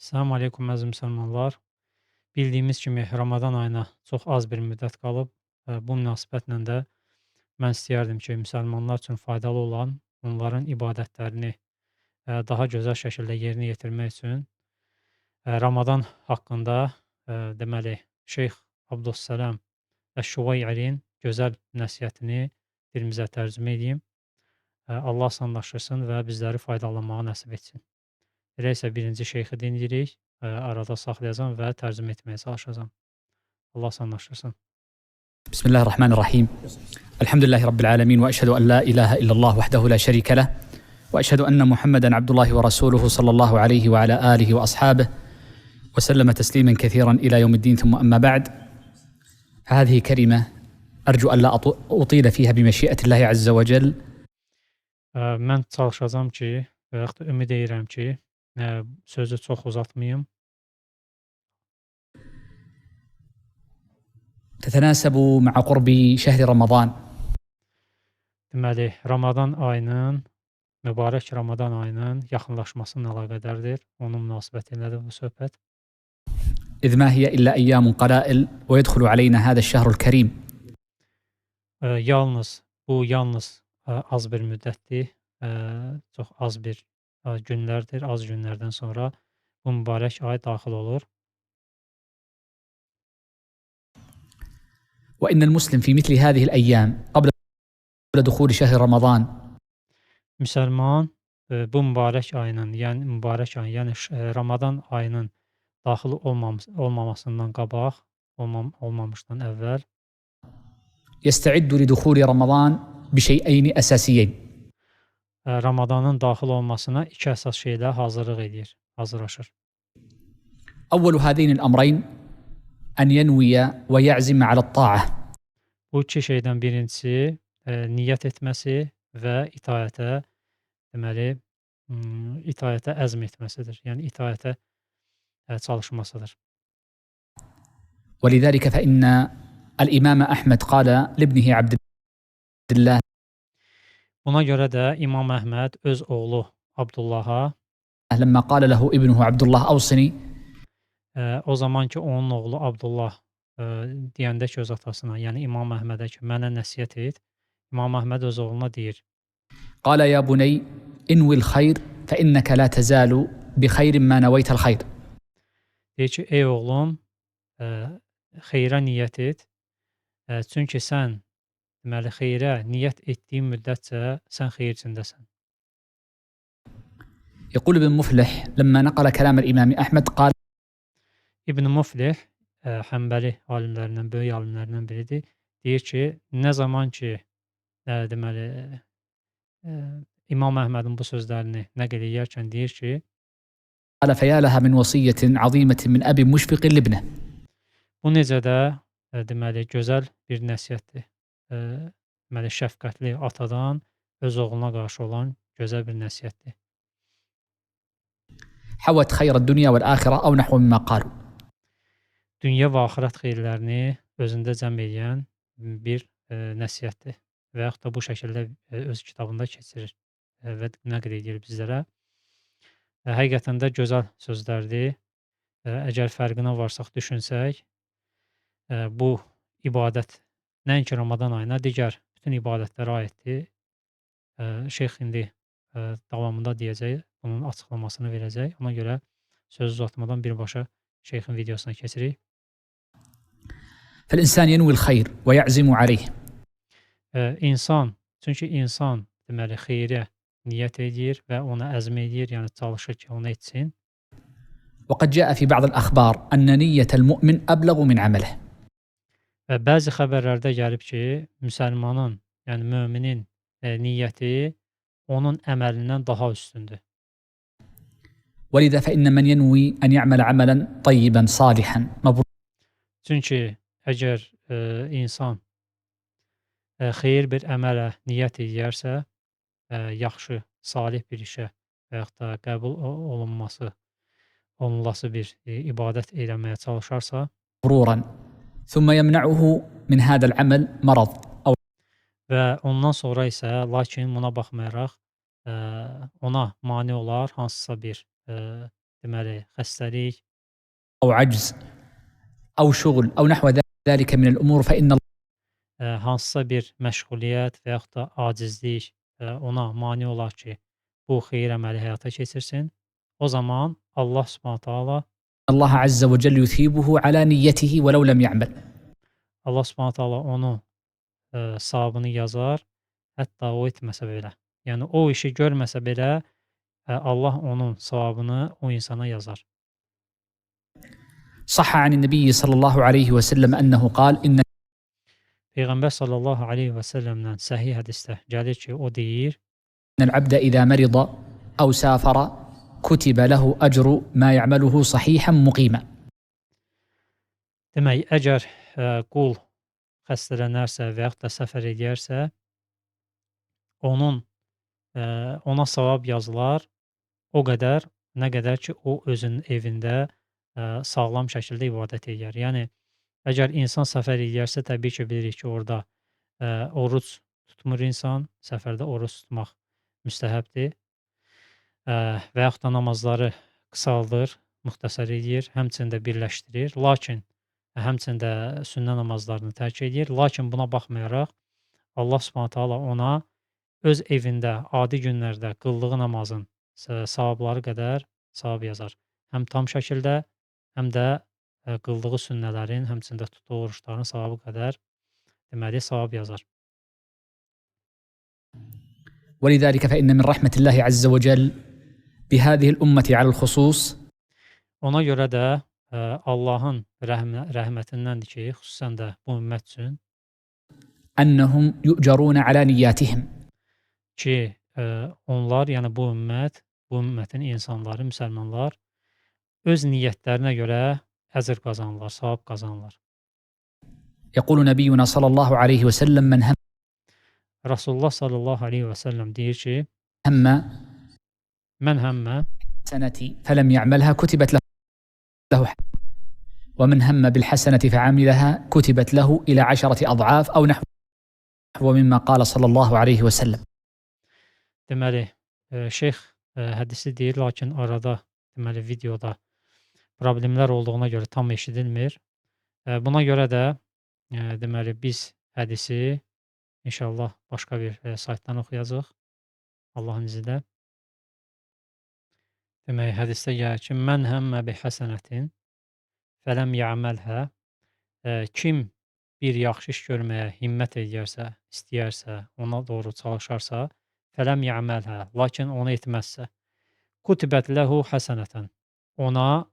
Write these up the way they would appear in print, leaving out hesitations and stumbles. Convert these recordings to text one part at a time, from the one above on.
Salam aleykum əziz müsəlmanlar. Bildiyimiz kimi Ramazan ayına çox az bir müddət qalıb. Bu münasibətlə də mən istəyərdim ki, müsəlmanlar üçün faydalı olan, onların ibadətlərini daha gözəl şəkildə yerinə yetirmək üçün Ramazan haqqında deməli Şeyx Abdüssəlam Əş-Şuvayğinin gözəl nəsihətini dilimizə tərcümə edeyim. Allah sanlaşdırsın və bizləri faydalanmağı nəsib etsin. Elə isə birinci şeyxi dinləyirik, arada saxlayacağam və tərcümə etməyə çalışacağam. Allah sanlaşdırsın. بسم الله الرحمن الرحيم. الحمد لله رب العالمين، وأشهد أن لا إله إلا الله وحده لا شريك له، وأشهد أن محمدا عبد الله ورسوله صلى الله عليه وعلى آله وأصحابه وسلم تسليما كثيرا إلى يوم الدين. ثم أما بعد، هذه كلمة أرجو أن لا أطيل فيها بمشيئة الله عز وجل. Mən çalışacağam ki, və yaxud da ümid edirəm ki, sözü çox uzatmayım. تتناسب مع قرب شهر رمضان. Deməli, Ramazan ayının, mübarək Ramazan ayının yaxınlaşmasıyla əlaqədardır. Onun münasibəti ilədir bu söhbət. إذ ما هي إلا أيام قلائل ويدخل علينا هذا الشهر الكريم. Yalnız az bir müddətdir, çox az bir günlərdir, az günlərdən sonra bu mübarək ay daxil olur. وإن المسلم في مثل هذه الأيام قبل دخول شهر رمضان Müsəlman bu mübarək ayının, yəni Ramazan ayının daxil olmamasından qabaq, olmamışdan əvvəl يستعد لدخول رمضان بشيئين أساسيين. Ramazanın daxil olmasına iki əsas şeylə hazırlaşır. أول هذين الأمرين أن ينوي ويعزم على الطاعة. Bu iki şeydən birincisi niyyət etməsi və itaətə əzm etməsidir. Yəni itaətə çalışmasıdır. ولذلك فإن الإمام أحمد قال لابنه عبد الله Buna görə də İmam Əhməd öz oğlu Abdullaha لما قال له ابنه عبد الله أوصني، o zaman ki onun oğlu Abdullah deyəndə ki öz atasına, yəni İmam Əhmədə ki mənə nəsihət et, İmam Əhməd öz oğluna deyir. قال يا بني انوي الخير فإنك لا تزال بخير ما نويت الخير. Deyir ki, ey oğlum, xeyrə niyyət et, çünki sən deməli xeyrə niyyət etdiyin müddətcə sən xeyir içindəsən. يقول ابن مفلح لما نقل كلام الإمام أحمد قال İbn Muflih Həmbəli alimlərindən, böyük alimlərindən biridir. Deyir ki, nə zaman ki deməli İmam Əhmədin bu sözlərini nəql edərkən deyir ki, قال فيا لها من وصية عظيمة من أب مشفق لابنه. bu necə də deməli gözəl bir nəsihətdir. Deməli şəfqətli atadan öz oğluna qarşı olan gözəl bir nəsihətdir. حوت خير الدنيا والآخرة أو نحو مما قالوا. Dünya və axirət xeyirlərini özündə cəm edən bir nəsihətdir və yaxud da bu şəkildə öz kitabında keçirir və nəql edir bizlərə. Həqiqətən də gözəl sözlərdir. Əgər fərqinə varsaq düşünsək, bu ibadət nəinki Ramazan ayına, digər bütün ibadətlərə aiddir. Şeyx indi davamında deyəcək, bunun açıqlamasını verəcək. Ona görə söz uzatmadan birbaşa şeyxin videosuna keçirik. فالإنسان ينوي الخير ويعزم عليه. Çünki insan deməli xeyrə niyyət edir və ona əzm edir, yəni çalışır ki, onu etsin. وقد جاء في بعض الأخبار أن نية المؤمن أبلغ من عمله. Və bəzi xəbərlərdə gəlib ki, müsəlmanın, yəni möminin niyyəti onun əməlindən daha üstündür. ولذا فإن من ينوي أن يعمل عملا طيبا صالحا مبروكا Çünki əgər insan xeyir bir əmələ niyyət edərsə, yaxşı, salih bir işə və yaxud da qəbul olunması bir ibadət eləməyə çalışarsa مرورا ثم يمنعه من هذا العمل مرض أو və ondan sonra isə lakin buna baxmayaraq ona mane olar hansısa bir deməli, xəstəlik, أو عجز أو شغل أو نحو ذلك من الأمور فإن hansısa bir məşğuliyyət və yaxud da acizlik ona mane olar ki, bu xeyir əməli həyata keçirsin, o zaman Allah Subhanahu taala الله عز وجل يثيبه على نيته ولو لم يعمل. Allah Subhanahu taala onun savabını yazar, hətta o etməsə belə. Yəni o işi görməsə belə Allah onun savabını o insana yazar. صح عن النبي صلى الله عليه وسلم أنه قال إن Peyğəmbər sallallahu alayhi və səlləmdən səhih hədisdə gəlir ki, o deyir: العبد إذا مرض أو سافر كتب له أجر ما يعمله صحيحا مقيما. Demək, əgər qul xəstələnərsə və yaxud da səfər edərsə, ona savab yazılar o qədər, nə qədər ki, o özünün evində sağlam şəkildə ibadət edər. Yəni, əgər insan səfər edərsə, təbii ki, bilirik ki, orada oruc tutmur insan, səfərdə oruc tutmaq müstəhəbdir və yaxud da namazları qısaldır, müxtəsər edir, həmçində birləşdirir, lakin həmçində sünnə namazlarını tərk edir. Lakin buna baxmayaraq, Allah Subhanahu taala ona öz evində adi günlərdə qıldığı namazın savabları qədər savab yazar. Həm tam şəkildə, həm də qıldığı sünnələrin, həmçində tutduğu oruçların savabı qədər deməli savab yazar. ولذلك فإن من رحمة الله عز وجل بهذه الأمة على الخصوص Ona görə də Allahın rəhmətindəndir ki, xüsusən də bu ümmət üçün أنهم يؤجرون على نياتهم. ki, onlar, yəni bu ümmətin insanları, müsəlmanlar öz niyyətlərinə görə əcr qazanırlar, savab qazanırlar. يقول نبينا صلى الله عليه وسلم من Rasulullah sallallahu aleyhi və səlləm deyir ki, هم mən həmmə سنة فلم يعملها كتبت له ومن هم بالحسنة فعملها كتبت له إلى 10 أضعاف أو نحو مما قال صلى الله عليه وسلم. deməli, şeyx hədisi deyir, lakin arada deməli videoda problemlər olduğuna görə tam eşidilmir. Buna görə də deməli biz hədisi inşallah başqa bir saytdan oxuyacağıq Allahın izni ilə. Demək, hədisdə gəlir ki, mən həmmə bi həsənətin fələm yə'məlhə, kim bir yaxşı iş görməyə himmət edərsə, istəyərsə, ona doğru çalışarsa, fələm yə'məlhə, lakin onu etməzsə, kutibət ləhu həsənətən, ona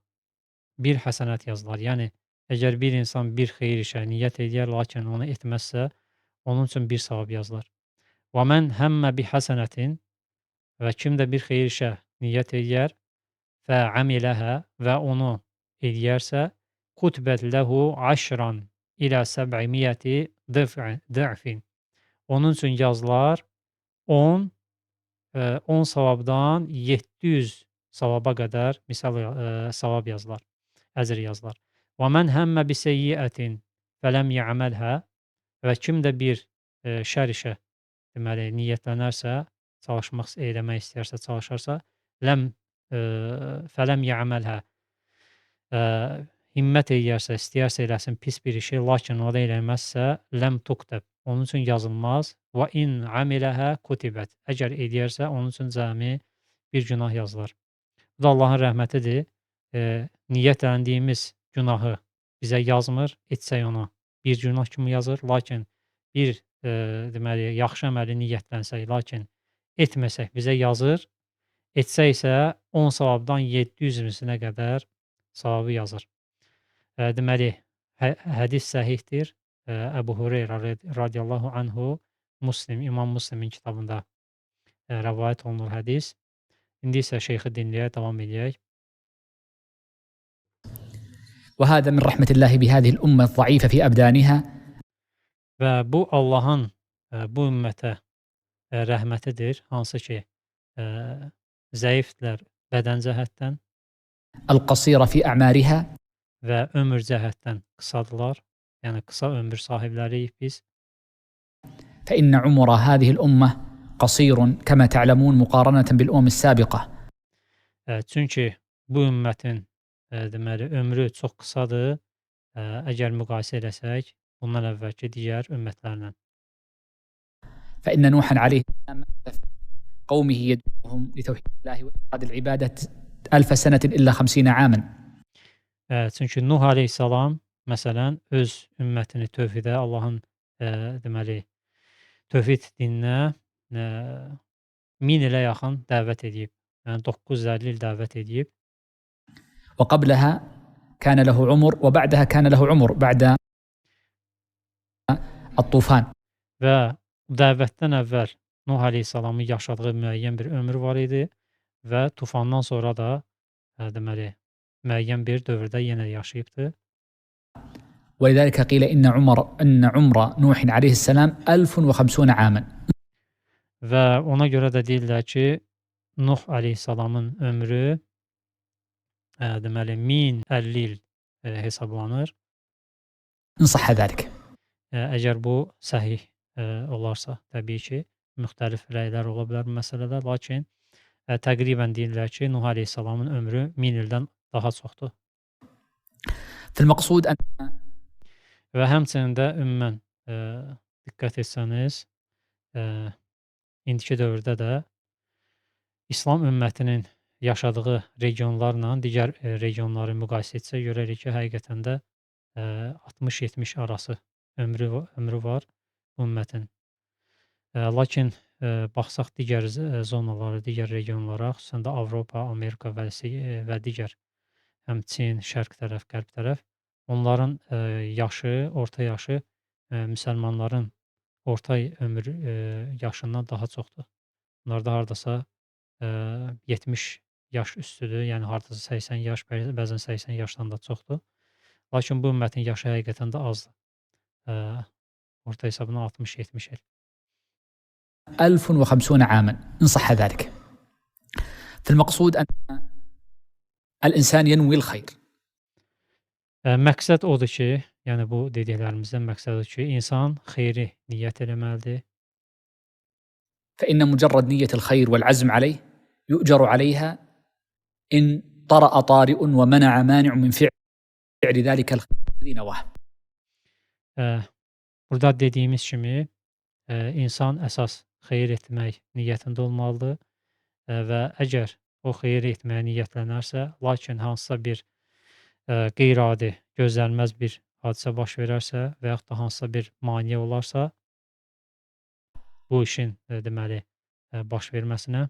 bir həsənət yazılar. Yəni, əgər bir insan bir xeyir işə niyyət edər, lakin onu etməzsə, onun üçün bir savab yazılar. Və mən həmmə bi həsənətin, və kim də bir xeyir işə niyyət edər, fə əmiləhə və onu edərsə, kutibət ləhu 10 ilə 700 dı'fin. Onun üçün yazılar 10 savabdan 700 savaba qədər misal savab yazılar, əcr yazılar. Və mən həmmə bi seyyiətin fələm yə'məlhə, və kim də bir şər işə deməli niyyətlənərsə, çalışmaq, eləmək istəyərsə, çalışarsa, fələm yə'məlhə, himmət edərsə, istəyərsə eləsin pis bir işi, lakin o da eləməzsə, ləm tuktəb, onun üçün yazılmaz. Və in amiləhə kutibət, əgər edərsə, onun üçün cəmi bir günah yazılır. Bu da Allahın rəhmətidir. Niyyətləndiyimiz günahı bizə yazmır, etsək onu bir günah kimi yazır, lakin bir deməli, yaxşı əməli niyyətlənsək, lakin etməsək bizə yazır, etsək isə 10 savabdan 700-üsünə qədər savabı yazır. Deməli, hədis səhihdir. Əbu Hüreyrə radiyallahu anhu İmam Müslimin kitabında rəvayət olunur hədis. İndi isə şeyxi dinləyək, davam edək. وهذا من رحمة الله بهذه الأمة الضعيفة في أبدانها. Və bu Allahın bu ümmətə rəhmətidir, hansı ki zəifdirlər bədən cəhətdən القصيرة في أعمارها və ömür cəhətdən qısadılar, yəni qısa ömür sahibləriyik biz. فإن عمر هذه الأمة قصير كما تعلمون مقارنة بالأمم السابقة. Çünki bu ümmətin deməli ömrü çox qısadır, əgər müqayisə eləsək bundan əvvəlki digər ümmətlərlə. فإن نوحا عليه السلام مكث قومه يدعوهم لتوحيد الله وإفراد العبادة 1000 سنة إلا 50 عاما. Çünki Nuh əleyhissalam məsələn öz ümmətini tövhidə, Allahın deməli tövhid dininə 1000 ilə yaxın dəvət edib. Yəni 950 il dəvət edib. وقبلها كان له عمر وبعدها كان له عمر بعد الطوفان. Və dəvətdən əvvəl Nuh əleyhissalamın yaşadığı müəyyən bir ömür var idi və tufandan sonra da deməli müəyyən bir dövrdə yenə yaşayıbdı. ولذلك قيل إن عمر نوح عليه السلام 1050 عاما. Və ona görə də deyirlər ki, Nuh əleyhissalamın ömrü deməli 1050 il hesablanır. إن صح ذلك. Əgər bu səhih olarsa, təbii ki, müxtəlif rəylər ola bilər bu məsələdə, lakin təqribən deyirlər ki, Nuh əleyhissalamın ömrü 1000 ildən daha çoxdur. فالمقصود أن Və həmçinin də ümumən diqqət etsəniz, indiki dövrdə də İslam ümmətinin yaşadığı regionlarla digər regionları müqayisə etsək, görərik ki, həqiqətən də 60-70 arası ömrü var bu ümmətin. Lakin baxsaq digər zonalara, digər regionlara, xüsusən də Avropa, Amerika və digər həm Çin, şərq tərəf, qərb tərəf, onların yaşı, orta yaşı müsəlmanların orta ömür yaşından daha çoxdur. Bunlarda hardasa 70 yaş üstüdür, yəni hardasa 80 yaş, bəzən 80 yaşdan da çoxdur. Lakin bu ümmətin yaşı həqiqətən də azdır. Orta hesabına 60-70 il. 1050 عاما إن صح ذلك. فالمقصود أن الإنسان ينوي الخير. Məqsəd odur ki, yəni bu dediklərimizdən məqsəd odur ki, insan xeyri niyyət eləməlidir. فإن مجرد نية الخير والعزم عليه يؤجر عليها إن طرأ طارئ ومنع مانع من فعل ذلك الخير الذي نواه. Burada dediyimiz kimi insan əsas xeyir etmək niyyətində olmalıdır və əgər o xeyir etməyə niyyətlənərsə, lakin hansısa bir qeyri-adi, gözlənilməz bir hadisə baş verərsə və yaxud da hansısa bir maneə olarsa, bu işin deməli baş verməsinə,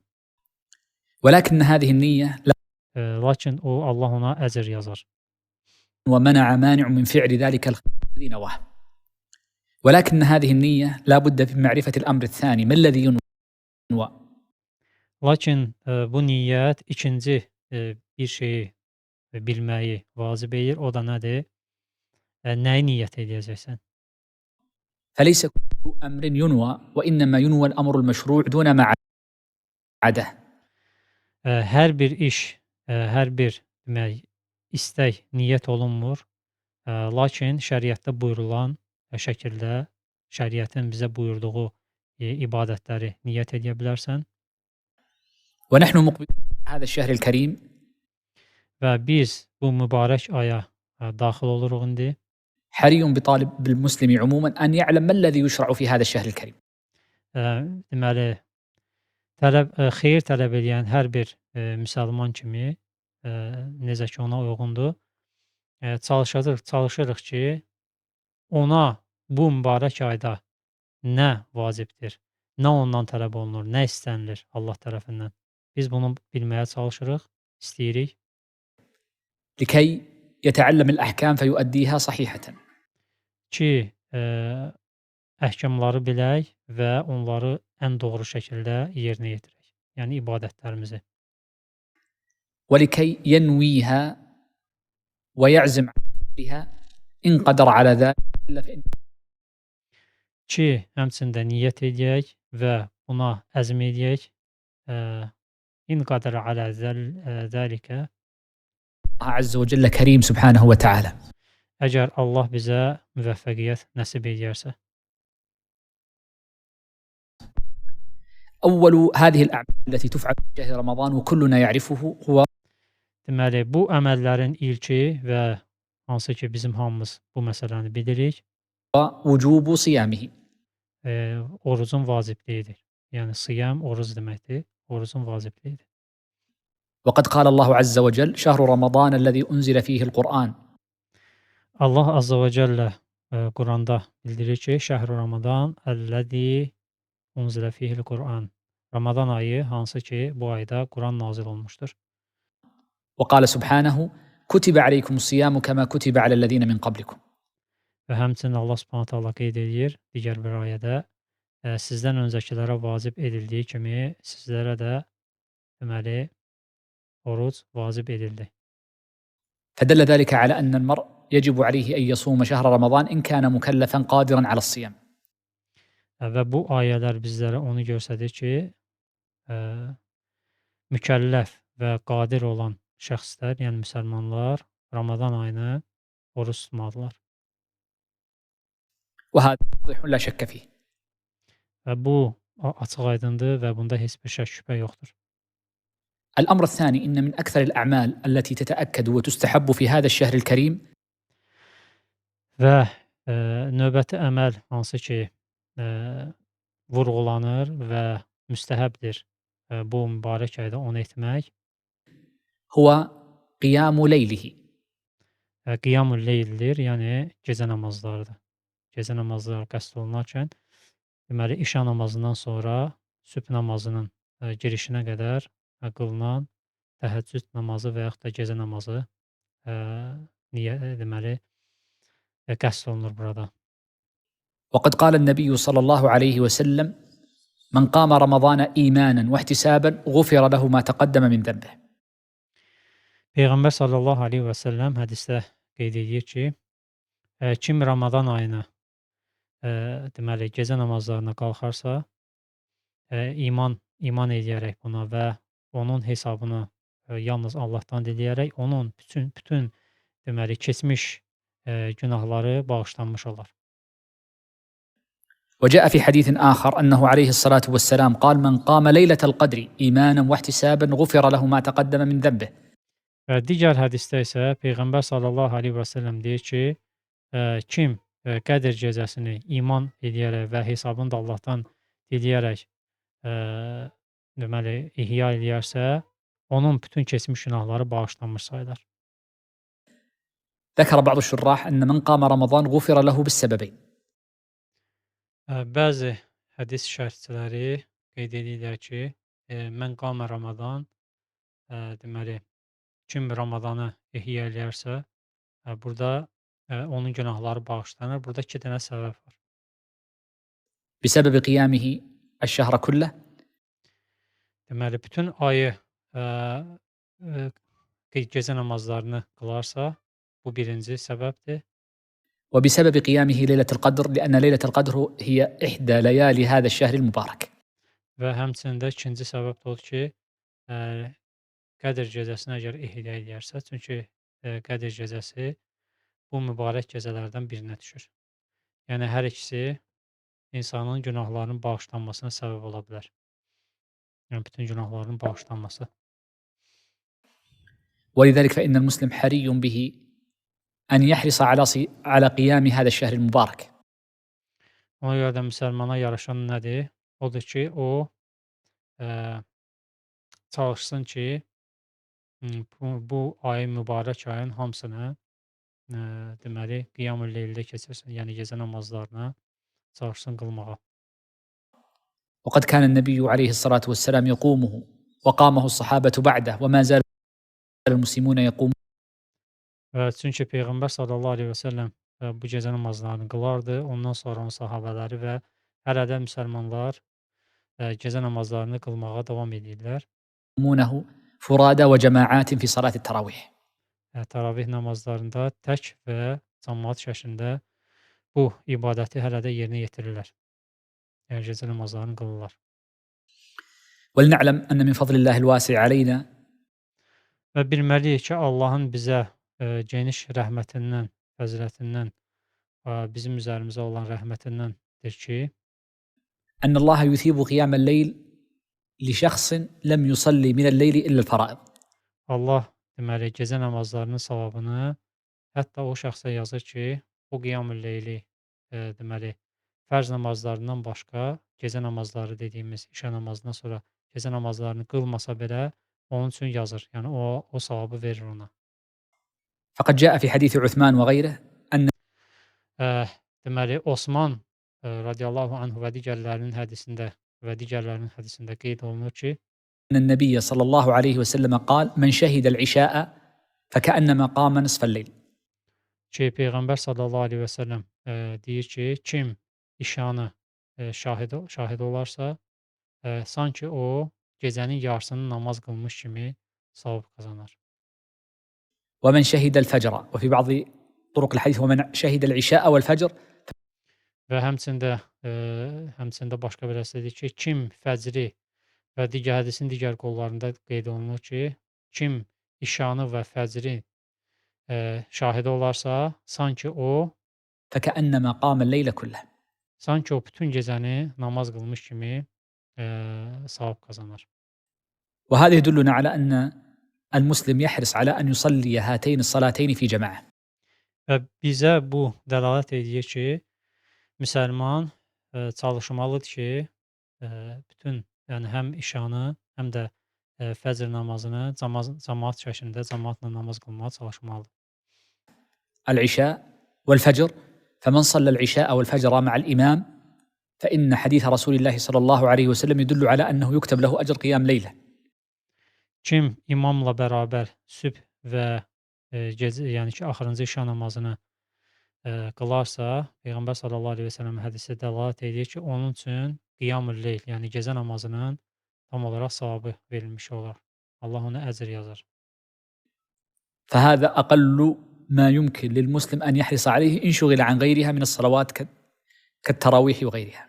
ولكن هذه النية lakin o Allah ona əcr yazar. ومنع مانع من فعل ذلك الخير الذي نواه. ولكن هذه النية لا بد من معرفة الأمر الثاني ما الذي ينوى. Lakin bu niyyət ikinci bir şeyi bilməyi vacib edir. O da nədir? Nəyi niyyət edəcəksən? فليس كل أمر ينوى وإنما ينوى الأمر المشروع دون ما عداه. Hər bir iş, hər bir demək, istək niyyət olunmur. Lakin şəriətdə buyurulan şəkildə şəriətin bizə buyurduğu ibadətləri niyyət edə bilərsən. ونحن مقبلون هذا الشهر الكريم. Və biz bu mübarək aya daxil oluruq indi. حري بطالب المسلم عموما أن يعلم ما الذي يشرع في هذا الشهر الكريم. Deməli, xeyir tələb edən hər bir müsəlman kimi necə ki ona uyğundur, çalışırıq ki, ona bu mübarək ayda nə vacibdir, nə ondan tələb olunur, nə istənilir Allah tərəfindən. Biz bunu bilməyə çalışırıq, istəyirik. لكي يتعلم الأحكام فيؤديها صحيحة. Ki əhkamları bilək və onları ən doğru şəkildə yerinə yetirək. Yəni ibadətlərimizi. ولكي ينويها ويعزم عليها إن قدر على ذلك إلا فإن. Ki həmçində niyyət edək və buna əzm edək. İn qadara alə zəlikə. الله عز وجل كريم سبحانه وتعالى. Əgər Allah bizə müvəffəqiyyət nəsib edərsə. أول هذه الأعمال التي تفعل في شهر رمضان وكلنا يعرفه هو Deməli, bu əməllərin ilki və hansı ki, bizim hamımız bu məsələni bilirik, ووجوب صيامه. orucun vacibliyidir. Yəni siyam oruz deməkdir. Orucun vacibliyidir. وقد قال الله عز وجل: شهر رمضان الذي أنزل فيه القرآن. Allah Azza və Cəllə Quranda bildirir ki, Şəhr-i Ramadan əlləzi unzilə fihil Qur'an. Ramadan ayı hansı ki, bu ayda Quran nazil olmuşdur. وقال سبحانه: كتب عليكم الصيام كما كتب على الذين من قبلكم. Və həmçinin Allah Subhanahu taala qeyd edir digər bir ayədə, sizdən öncəkilərə vacib edildiyi kimi sizlərə də deməli oruc vacib edildi. فدل ذلك على أن المرء يجب عليه أن يصوم شهر رمضان إن كان مكلفا قادرا على الصيام. Və bu ayələr bizlərə onu göstərir ki, mükəlləf və qadir olan şəxslər, yəni müsəlmanlar Ramazan ayını oruç tutmalıdırlar. وهذا واضح لا شك فيه. Və bu açıq-aydındır və bunda heç bir şək şübhə yoxdur. الأمر الثاني: إن من أكثر الأعمال التي تتأكد وتستحب في هذا الشهر الكريم Və növbəti əməl hansı ki, vurğulanır və müstəhəbdir bu mübarək ayda onu etmək, هو قيام ليله. qiyam-ül leyldir, yəni gecə namazlarıdır. Gecə namazları qəsd olunarkən, deməli işa namazından sonra sübh namazının girişinə qədər qılınan təhəccüd namazı və yaxud da gecə namazı deməli qəsd olunur burada. وقد قال النبي صلى الله عليه وسلم: من قام رمضان إيمانا واحتسابا غفر له ما تقدم من ذنبه. Peyğəmbər sallallahu aleyhi və səlləm hədisdə qeyd edir ki, kim Ramazan ayını deməli gecə namazlarına qalxarsa, iman edərək buna və onun hesabını yalnız Allahdan diləyərək onun bütün deməli keçmiş günahları bağışlanmış olar. وجاء في حديث آخر أنه عليه الصلاة والسلام قال: من قام ليلة القدر إيمانا واحتسابا غفر له ما تقدم من ذنبه. Və digər hədisdə isə Peyğəmbər sallallahu aleyhi və səlləm deyir ki, kim Qədr gecəsini iman edərək və hesabını da Allahdan diləyərək deməli ihya edərsə, onun bütün keçmiş günahları bağışlanmış sayılır. ذكر بعض الشراح أن من قام رمضان غفر له بالسببين. Bəzi hədis şərhçiləri qeyd edirlər ki, mən qama Ramadan, deməli kim Ramadanı ihya edərsə, burada onun günahları bağışlanır. Burada 2 dənə səbəb var. بسبب قيامه الشهر كله. Deməli bütün ayı gecə namazlarını qılarsa, bu birinci səbəbdir. وبسبب قيامه ليلة القدر، لأن ليلة القدر هي إحدى ليالي هذا الشهر المبارك. Və həmçində ikinci səbəb də odur ki, Qədr gecəsini əgər ihya edərsə, çünki Qədr gecəsi bu mübarək gecələrdən birinə düşür. Yəni hər ikisi insanın günahlarının bağışlanmasına səbəb ola bilər. Yəni bütün günahlarının bağışlanması. ولذلك فإن المسلم حري به أن يحرص على قيام هذا الشهر المبارك. Ona görə də müsəlmana yaraşan nədir? Odur ki, o çalışsın ki, bu ayın mübarək ayın hamısını deməli qiyam-ül leyldə keçirsin, yəni gecə namazlarına çalışsın qılmağa. وقد كان النبي عليه الصلاة والسلام يقومه وقامه الصحابة بعده وما زال المسلمون يقومون. Və çünki Peyğəmbər sallallahu aleyhi və səlləm bu gecə namazlarını qılardı, ondan sonra onun sahabələri və hələ də müsəlmanlar gecə namazlarını qılmağa davam edirlər. يقومونه فرادى وجماعات في صلاة التراويح. Təravih namazlarında tək və cəmaət şəklində bu ibadəti hələ də yerinə yetirirlər. Yəni gecə namazlarını qılırlar. ولنعلم أن من فضل الله الواسع علينا Və bilməliyik ki, Allahın bizə geniş rəhmətindən, fəzilətindən, bizim üzərimizə olan rəhmətindəndir ki, أن الله يثيب قيام الليل لشخص لم يصلي من الليل إلا الفرائض. Allah deməli, gecə namazlarının savabını hətta o şəxsə yazır ki, o qiyam-ül leyli, deməli, fərz namazlarından başqa, gecə namazları dediyimiz işə namazından sonra gecə namazlarını qılmasa belə, onun üçün yazır. Yəni o savabı verir ona. فقد جاء في حديث عثمان وغيره أن Deməli, Osman, radiyallahu anhu və digərlərinin hədisində qeyd olunur ki, النبي صلى الله عليه وسلم قال من شهد العشاء فكأنما قام نصف الليل. Peyğəmbər sallallahu əleyhi və səlləm deyir ki, kim işanı şahid olarsa, sanki o gecənin yarısını namaz qılmış kimi savab qazanar. ومن شهد الفجر، وفي بعض طرق الحديث ومن شهد العشاء والفجر. Və həmçində başqa bir hədisdə deyir ki, kim fəcri və hədisin digər qollarında qeyd olunur ki, kim işanı və fəcri şahidi olarsa, فكأنما قام الليل كله. sanki o bütün gecəni namaz qılmış kimi savab qazanar. وهذا يدلنا على أن المسلم يحرص على أن يصلي هاتين الصلاتين في جماعة. Və bizə bu dəlalət edir ki, müsəlman çalışmalıdır ki, bütün, yəni həm işanı, həm də fəcr namazını cəmaət şəklində cəmaatla namaz qılmağa çalışmalıdır. العشاء والفجر، فمن صلى العشاء والفجر مع الإمام فإن حديث رسول الله صلى الله عليه وسلم يدل على أنه يكتب له أجر قيام ليلة. Kim imamla bərabər sübh və gecə, yəni ki, axırıncı işa namazını qılarsa, Peyğəmbər sallallahu əleyhi və səlləm hədisi dəlalət edir ki, onun üçün qiyamul leyl, yəni gecə namazının tam olaraq savabı verilmiş olar. Allah ona əcr yazar. فهذا أقل ما يمكن للمسلم أن يحرص عليه إن شغل عن غيرها من الصلوات كالتراويح وغيرها.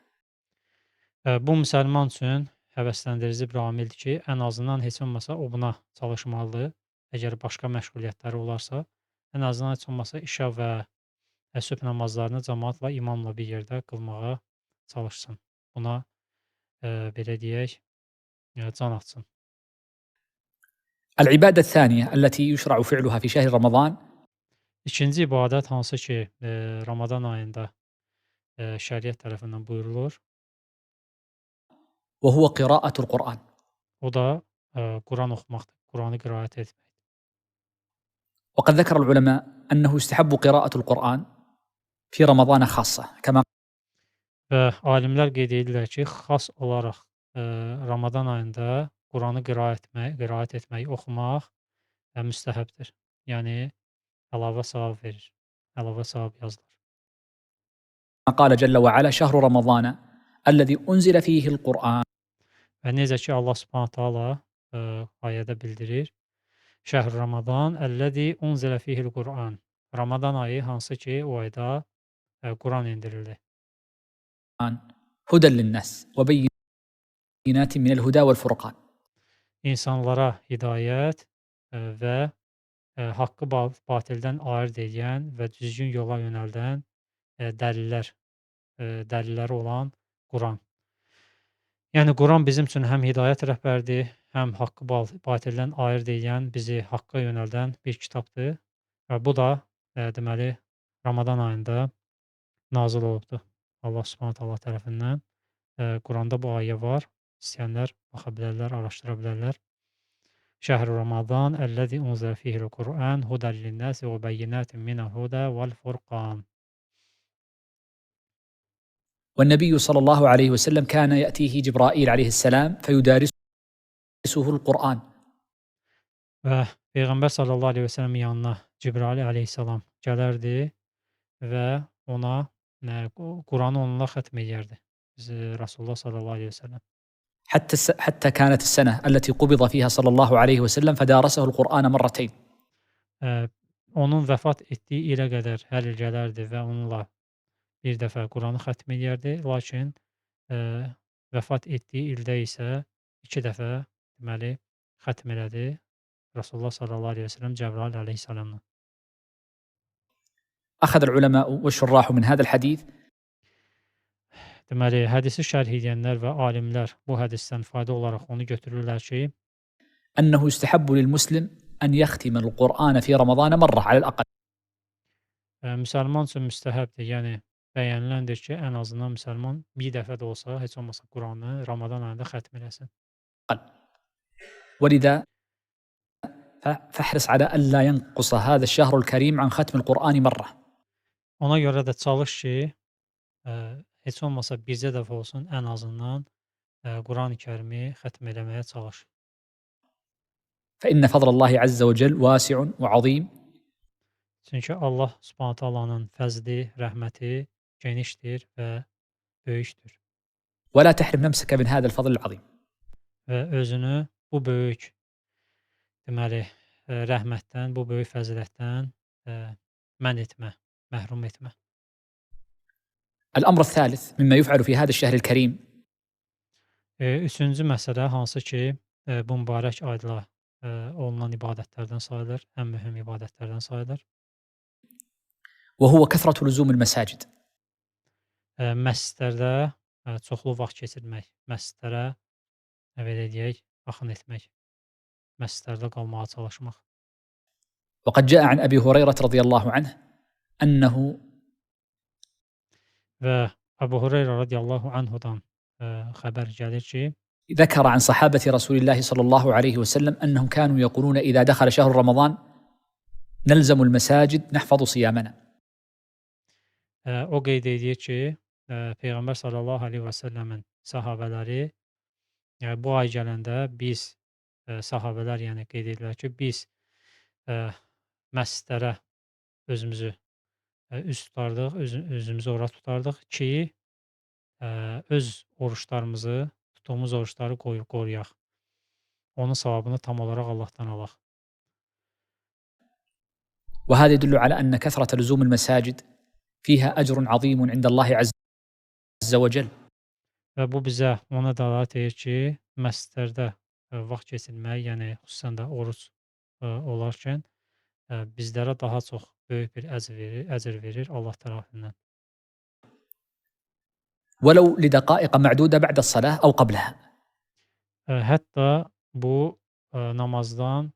Bu müsəlman üçün həvəsləndirici bir amildir ki, ən azından heç olmasa o buna çalışmalıdır. Əgər başqa məşğuliyyətləri olarsa, ən azından heç olmasa işa və sübh namazlarını cəmaatla, imamla bir yerdə qılmağa çalışsın. Buna belə deyək, can atsın. العبادة الثانية التي يشرع فعلها في شهر رمضان İkinci ibadət hansı ki, Ramazan ayında şəriət tərəfindən buyurulur, وهو قراءة القرآن. o da Quran oxumaqdır, Quranı qiraət etmək. وقد ذكر العلماء أنه يستحب قراءة القرآن في رمضان خاصة كما Və alimlər qeyd edirlər ki, xas olaraq Ramazan ayında Quranı qiraət etmək, oxumaq müstəhəbdir. Yəni əlavə savab verir, əlavə savab yazılır. قال جل وعلا شهر رمضان الذي أنزل فيه القرآن. Və necə ki, Allah Subhanahu taala ayədə bildirir, Şəhr Ramazan əlləzi unzilə fihil Qur'an. Ramazan ayı hansı ki, o ayda Quran indirildi. هدى للناس وبينات من الهدى والفرقان. İnsanlara hidayət və haqqı batildən ayırd edən və düzgün yola yönəldən dəlilləri olan Quran. Yəni Quran bizim üçün həm hidayət rəhbərdir, həm haqqı batildən ayırd edən, bizi haqqa yönəldən bir kitabdır. Və bu da deməli Ramazan ayında nazil olubdur. Allah Subhanahu taala tərəfindən Quranda bu ayə var. İstəyənlər baxa bilərlər, araşdıra bilərlər. Şəhr Ramazan əlləzi unzilə fihil Qur'an hudən linnəsi və bəyyinatin minəl hudə vəl furqan. والنبي صلى الله عليه وسلم كان يأتيه جبرائيل عليه السلام فيدارسه القرآن. Və Peyğəmbər sallallahu əleyhi və səlləmin yanına Cibrəil əleyhissalam gələrdi və ona Quranı onunla xətm edərdi. Rasulullah sallallahu əleyhi və səlləm. حتى كانت السنة التي قبض فيها صلى الله عليه وسلم فدارسه القرآن مرتين. Onun vəfat etdiyi ilə qədər hər il gələrdi və onunla bir dəfə Quranı xətm edərdi, lakin vəfat etdiyi ildə isə 2 dəfə deməli xətm elədi Rasulullah sallallahu əleyhi və səlləm Cəbrail əleyhissalamla. أخذ العلماء والشراح من هذا الحديث Deməli, hədisi şərh edənlər və alimlər bu hədisdən fayda olaraq onu götürürlər ki, أنه يستحب للمسلم أن يختم القرآن في رمضان مرة على الأقل. Müsəlman üçün müstəhəbdir, yəni bəyəniləndir ki, ən azından müsəlman bir dəfə də olsa, heç olmasa Quranı Ramazan ayında xətm eləsin. ولذا فاحرص على ألا ينقص هذا الشهر الكريم عن ختم القرآن مرة. Ona görə də çalış ki, heç olmasa bircə dəfə olsun ən azından Qurani-Kərimi xətm eləməyə çalış. فإن فضل الله عز وجل واسع وعظيم. Çünki Allah Subhanahu taalanın fəzli, rəhməti genişdir və böyükdür ولا تحرم نفسك من هذا الفضل العظيم. və özünü bu böyük deməli rəhmətdən, bu böyük fəzilətdən mən etmə, məhrum etmə. الأمر الثالث مما يفعل في هذا الشهر الكريم Üçüncü məsələ hansı ki, bu mübarək ayda olunan ibadətlərdən sayılır, ən mühüm ibadətlərdən sayılır. وهو كثرة لزوم المساجد. Məscidlərdə çoxlu vaxt keçirmək, məscidlərə belə deyək, baxın etmək, məscidlərdə qalmağa çalışmaq. وقد جاء عن أبي هريرة رضي الله عنه أنه Və Əbu Hüreyrə radiyallahu anhudan xəbər gəlir ki, ذكر عن صحابة رسول الله صلى الله عليه وسلم أنهم كانوا يقولون إذا دخل شهر رمضان نلزم المساجد نحفظ صيامنا. o qeyd edir ki, Peyğəmbər sallallahu əleyhi və səlləmin səhabələri bu ay gələndə biz səhabələr yəni qeyd edirlər ki, biz məscidlərə özümüzü üz tutardıq, özümüzü ora tutardıq ki, öz oruçlarımızı, tutduğumuz oruçları qoruyaq. Onun savabını tam olaraq Allahdan alaq. وهذا يدل على أن كثرة لزوم المساجد فيها أجر عظيم عند الله عز وجل. Və bu bizə ona dəlalət edir ki, məscidlərdə vaxt keçirmək, yəni xüsusən də oruc olarkən bizlərə daha çox böyük bir əcr verir Allah tərəfindən. ولو لدقائق معدودة بعد الصلاة أو قبلها. Hətta bu namazdan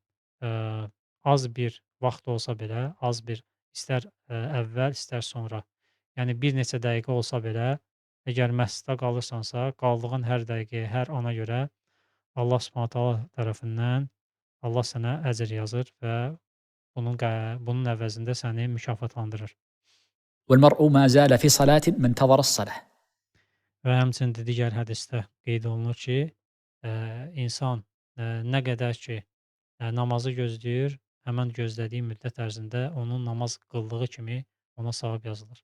az bir vaxt olsa belə, az bir istər əvvəl, istər sonra, yəni bir neçə dəqiqə olsa belə, əgər məsciddə qalırsansa, qaldığın hər dəqiqəyə, hər ana görə Allah Subhanahu taala tərəfindən Allah sənə əcr yazır və bunun əvəzində səni mükafatlandırır. والمرء ما زال في صلاة ما انتظر الصلاة. Və həmçinin də digər hədisdə qeyd olunur ki, insan nə qədər ki namazı gözləyir, həmən gözlədiyi müddət ərzində onun namaz qıldığı kimi ona savab yazılır.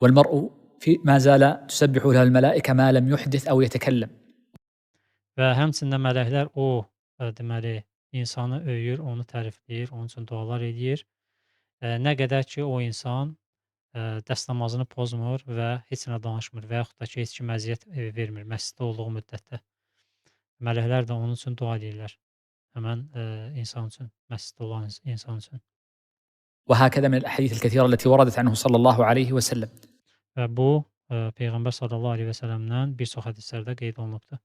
والمرء ما زال تسبح له الملائكة ما لم يحدث أو يتكلم. Və həmçinin də mələklər deməli insanı öyür, onu tərifləyir, onun üçün dualar edir. Nə qədər ki o insan dəst namazını pozmur və heç nə danışmır və yaxud da ki heç kimə əziyyət vermir məsciddə olduğu müddətdə. Mələklər də onun üçün dua edirlər. Həmən insan üçün, məsciddə olan insan üçün. وهكذا من الأحاديث الكثيرة التي وردت عنه صلى الله عليه وسلم. Və bu Peyğəmbər sallallahu əleyhi və səlləmdən bir çox hədislərdə qeyd olunubdur.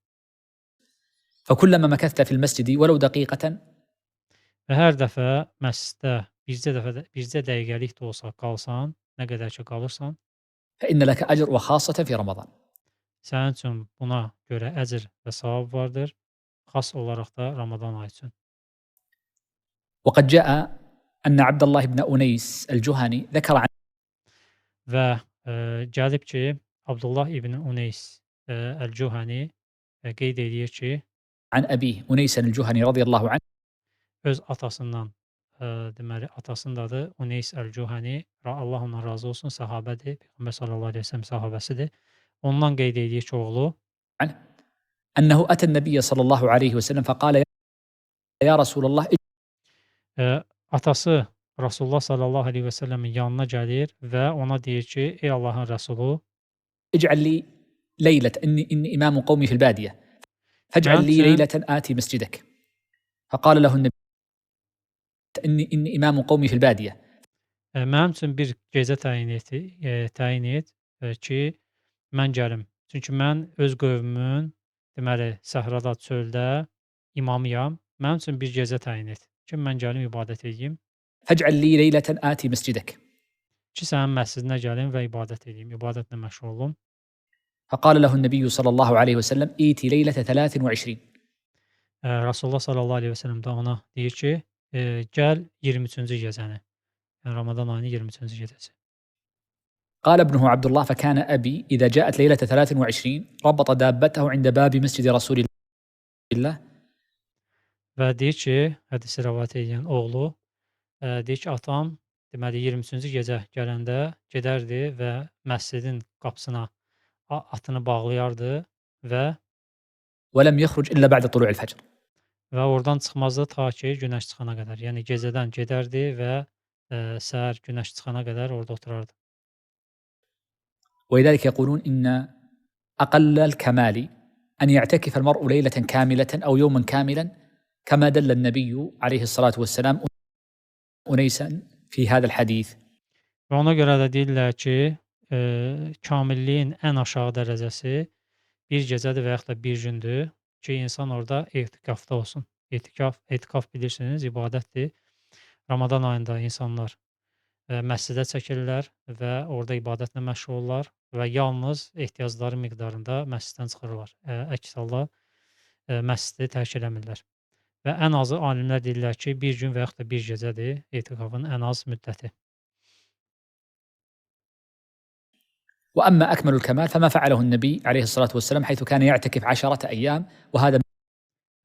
فكلما مكثت في المسجد ولو دقيقة Və hər dəfə məsciddə bircə dəqiqəlik də olsa qalsan, nə qədər ki qalırsan, فإن لك أجر وخاصة في رمضان. sənin üçün buna görə əcr və savab vardır, xas olaraq da Ramazan ayı üçün. وقد جاء أن عبد الله بن أنيس الجهني ذكر عن Və gəlib ki, Abdullah ibn Uneys Əl-Cuhani qeyd edir ki, عن أبيه أنيس الجهني رضي الله عنه öz atasından, deməli atasının adı Uneys Əl-Cuhani, Allah ondan razı olsun, səhabədir, Peyğəmbər sallallahu əleyhi və səlləm səhabəsidir. Ondan qeyd edir ki, oğlu عنه أنه أتى النبي صلى الله عليه وسلم فقال يا رسول الله atası Rasulullah sallallahu əleyhi və səlləmin yanına gəlir və ona deyir ki, ey Allahın Rəsulu, اجعل لي ليلة إني إمام قومي في البادية فاجعل لي ليلة آتي مسجدك. فقال له النبي إني إمام قومي في البادية. mənim üçün bir gecə təyin et ki, mən gəlim. Çünki mən öz qövmümün, deməli, səhrada, çöldə imamıyam mənim üçün bir gecə təyin et ki, mən gəlim ibadət edeyim, فاجعل لي ليلة آتي مسجدك. ki, sənin məscidinə gəlim və ibadət edeyim, ibadətlə məşğul olum. فقال له النبي صلى الله عليه وسلم إيتي ليلة 23. Rasulullah sallallahu əleyhi və səlləm də ona deyir ki, gəl 23-cü gecəni, yəni Ramazan ayının 23-cü gecəsi. قال ابنه عبد الله فكان أبي إذا جاءت ليلة 23 ربط دابته عند باب مسجد رسول الله. Və deyir ki, hədisi rəvayət edən oğlu, deyir ki, atam deməli 23-cü gecə gələndə gedərdi və məscidin qapısına atını bağlayardı və ولم يخرج إلا بعد طلوع الفجر. oradan çıxmazdı ta ki, günəş çıxana qədər. Yəni gecədən gedərdi və səhər günəş çıxana qədər orada oturardı. ولذلك يقولون إن أقل الكمال أن يعتكف المرء ليلة كاملة أو يوما كاملا كما دل النبي عليه الصلاة والسلام أنيسا في هذا الحديث. Və ona görə də deyirlər ki, kamilliyin ən aşağı dərəcəsi bir gecədir və yaxud da bir gündür ki, insan orada etikafda olsun. Etikaf bilirsiniz, ibadətdir. Ramazan ayında insanlar məscidə çəkirlər və orada ibadətlə məşğul olurlar və yalnız ehtiyacları miqdarında məsciddən çıxırlar. Əks halda məscidi tərk eləmirlər. Və ən azı alimlər deyirlər ki, bir gün və yaxud da bir gecədir etikafın ən az müddəti. وأما أكمل الكمال فما فعله النبي عليه الصلاة والسلام حيث كان يعتكف 10 أيام وهذا.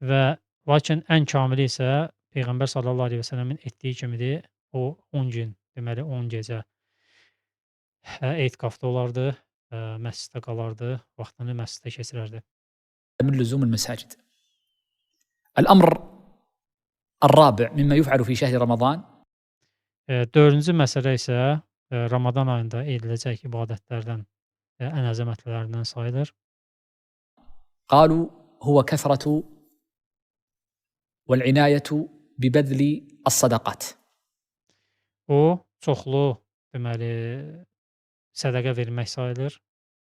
Və lakin ən kamili isə Peyğəmbər sallallahu əleyhi və səlləmin etdiyi kimidir. O 10 gün, deməli 10 gecə etikafda olardı, məsciddə qalardı, vaxtını məsciddə keçirərdi. من لزوم المساجد. الأمر الرابع مما يفعل في شهر رمضان. Dördüncü məsələ isə Ramazan ayında ediləcək ibadətlərdən ən əzəmətlilərindən sayılır. قالوا هو كثرة والعناية ببذل الصدقات. O çoxlu, deməli, sədaqə vermək sayılır.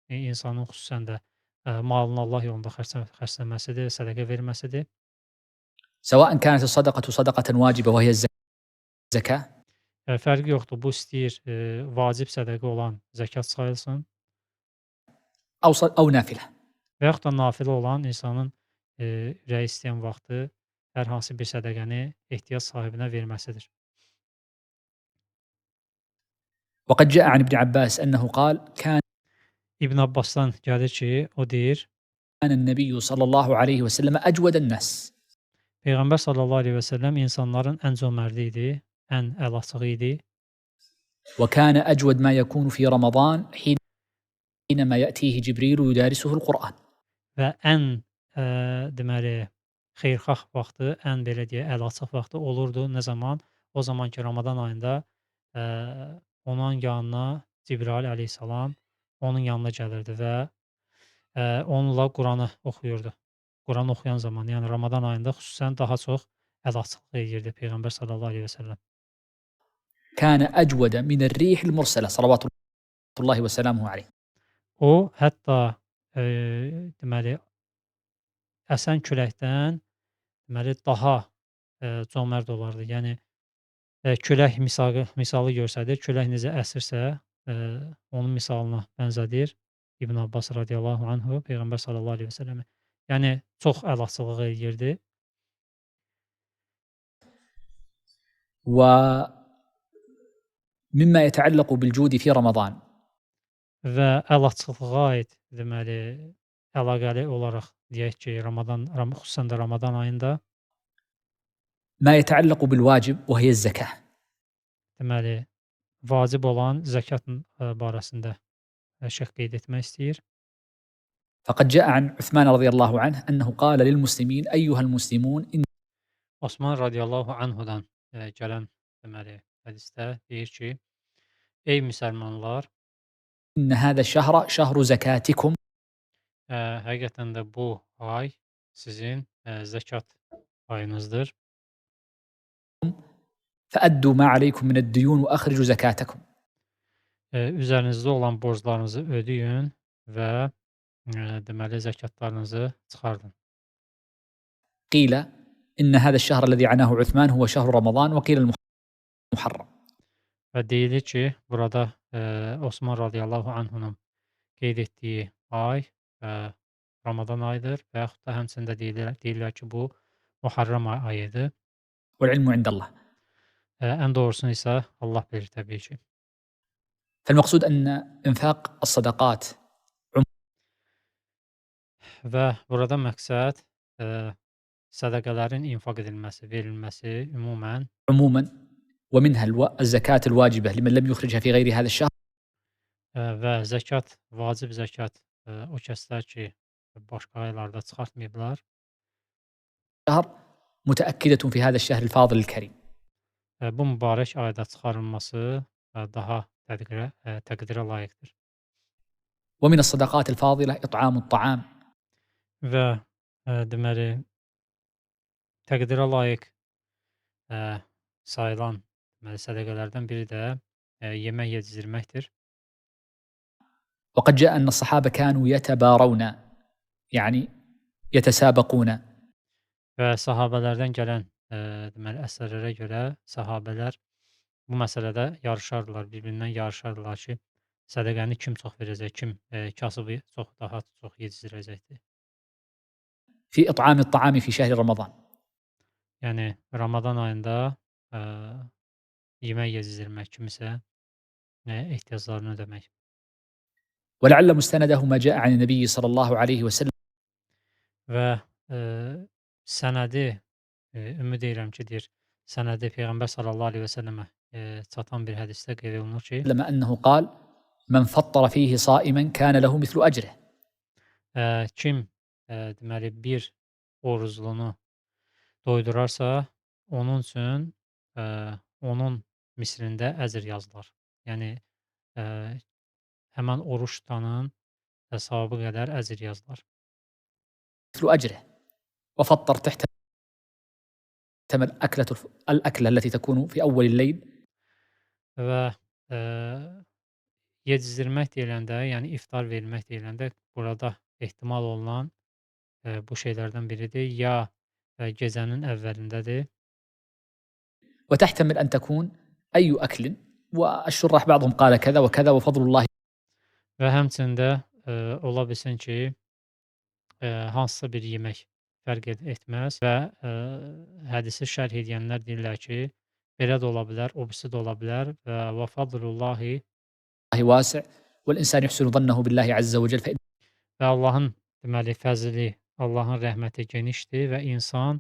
İnsanın xüsusən də malını Allah yolunda xərcləməsidir, sədaqə verməsidir. سواء كانت الصدقة صدقة واجبة وهي الزكاة. Fərqi yoxdur. Bu istəyir vacib sədaqə olan zəkat sayılsın أو نافلة. və yaxud da nafilə olan insanın ürəyi istəyən vaxtı hər hansı bir sədaqəni ehtiyac sahibinə verməsidir. وقد جاء عن ابن عباس أنه قال كان İbn Abbasdan gəlir ki, o deyir, النبي صلى الله عليه وسلم أجود الناس. Peyğəmbər sallallahu əleyhi və səlləm insanların ən cömərdi idi, ən əlaçığı idi. وكان أجود ما يكون في رمضان حينما يأتيه جبريل يدارسه القرآن. Və ən deməli xeyirxah vaxtı, ən belə deyə əlaçıq vaxtı olurdu. Nə zaman? O zaman ki, Ramazan ayında onun yanına Cibril əleyhissalam onun yanına gəlirdi və onunla Quranı oxuyurdu. Quran oxuyan zaman, yəni Ramazan ayında xüsusən daha çox əlaçılıq edirdi Peyğəmbər sallallahu əleyhi və səlləm. كان أجود من الريح المرسلة صلوات الله وسلامه عليه. O hətta deməli əsən küləkdən deməli daha cömərd olardı. Yəni külək misalı görsədir, külək necə əsirsə, onun misalına bənzədir İbn Abbas radiyallahu anhu Peyğəmbər sallallahu əleyhi və səlləmə. Yəni çox əlaçılıq edirdi. ومما يتعلق بالجود في رمضان. Və əlaçılığa aid deməli əlaqəli olaraq deyək ki, xüsusən də Ramazan ayında ما يتعلق بالواجب وهي الزكاة. deməli vacib olan zəkatın barəsində şəxs qeyd etmək istəyir. فقد جاء عن عثمان رضي الله عنه أنه قال للمسلمين أيها المسلمون إن Osman radiyallahu anhudan gələn deməli hədisdə deyir ki, ey müsəlmanlar, هذا الشهر شهر زكاتكم. həqiqətən də bu ay sizin zəkat ayınızdır. فأدوا ما عليكم من الديون وأخرجوا زكاتكم. Üzərinizdə olan borclarınızı ödəyin və deməli zəkatlarınızı çıxardın. قيل إن هذا الشهر الذي عناه عثمان هو شهر رمضان وقيل المحرم. və deyilir ki, burada, Osman radiyallahu anhunun qeyd etdiyi ay, Ramadan ayıdır və yaxud da həmçinin də deyirlər ki, bu Muharrem ayıdır. والعلم عند الله. Ən doğrusunu isə Allah bilir təbii ki. فالمقصود أن إنفاق الصدقات Və burada məqsəd, sədaqələrin infaq edilməsi, verilməsi ümumən, عموما ومنها الزكاة الواجبة لمن لم يخرجها في غير هذا الشهر və zəkat, vacib zəkat, o kəslər ki, başqa aylarda çıxartmayıblar, متأكدة في هذا الشهر الفاضل الكريم. bu mübarək ayda çıxarılması, daha təqdirə layiqdir. ومن الصدقات الفاضلة إطعام الطعام Və, deməli, təqdirə layiq, sayılan, deməli, sədaqələrdən biri də, yemək yedizdirməkdir. وقد جاء أن الصحابة كانوا يتبارون يعني يتسابقون Və sahabələrdən gələn, deməli, əsərlərə görə sahabələr bu məsələdə yarışardılar, bir-birindən yarışardılar ki, sədəqəni kim çox verəcək, kim, kasıbı daha çox yedizdirəcəkdir. في إطعام الطعام في شهر رمضان. Yəni Ramazan ayında, yemək yedizdirmək, kimisə, ehtiyaclarını ödəmək. ولعل مستنده ما جاء عن النبي صلى الله عليه وسلم Və, sənədi, ümid edirəm ki, deyir, sənədi Peyğəmbər sallallahu əleyhi və səlləmə, çatan bir hədisdə qeyd olunur ki, أنه قال: من فطر فيه صائما كان له مثل أجره. kim, deməli, bir oruclunu doydurarsa, onun üçün, onun mislində əcr yazılar. Yəni, eee, həmən oruç tutanın, savabı qədər əcr yazılar. مثل أجره وفطر تحتمل الأكلة التي تكون في أول الليل Və, yedizdirmək deyiləndə, yəni iftar vermək deyiləndə burada ehtimal olunan, bu şeylərdən biridir. Ya, gecənin əvvəlindədir وتحتمل أن تكون أي أكل والشراح بعضهم قال كذا وكذا وفضل الله və həmçində, ola bilsin ki, hansısa bir yemək fərq etməz və, hədisi şərh edənlər deyirlər ki, belə də ola bilər, o birisi də ola bilər və fadlullahi واسع والإنسان يحسن ظنه بالله عز وجل فإن və Allahın, deməli, fəzli, Allahın rəhməti genişdir və insan,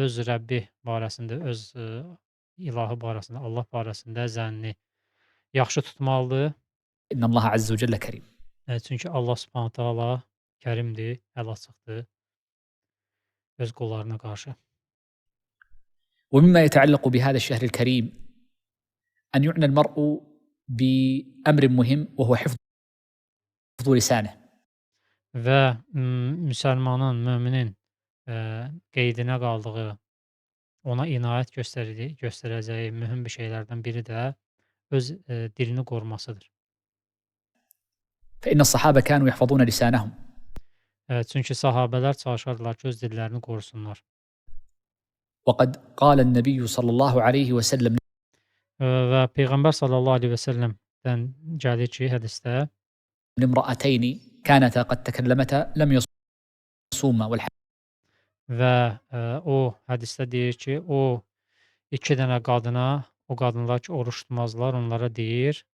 öz Rəbbi barəsində, öz, ilahı barəsində, Allah barəsində zənnini yaxşı tutmalıdır. الله عز وجل كريم. Çünki Allah Subhanahu taala kərimdir, əl-açıqdır öz qullarına qarşı. ومما يتعلق بهذا الشهر الكريم أن يعنى المرء بأمر مهم وهو حفظ لسانه. Və, müsəlmanın, möminin, qeydinə qaldığı, ona inayət göstərəcəyi mühüm bir şeylərdən biri də öz, dilini qorumasıdır. فإن الصحابة كانوا يحفظون لسانهم Çünki sahabələr çalışardılar ki, öz dillərini qorusunlar. وقد قال النبي صلى الله عليه وسلم Və Peyğəmbər sallallahu əleyhi və səlləmdən gəlir ki, hədisdə, لامرأتين كانتا قد تكلمتا لم يصوما və, o hədisdə deyir ki, o 2 dənə qadına, o qadınlar ki, oruç tutmazlar, onlara deyir,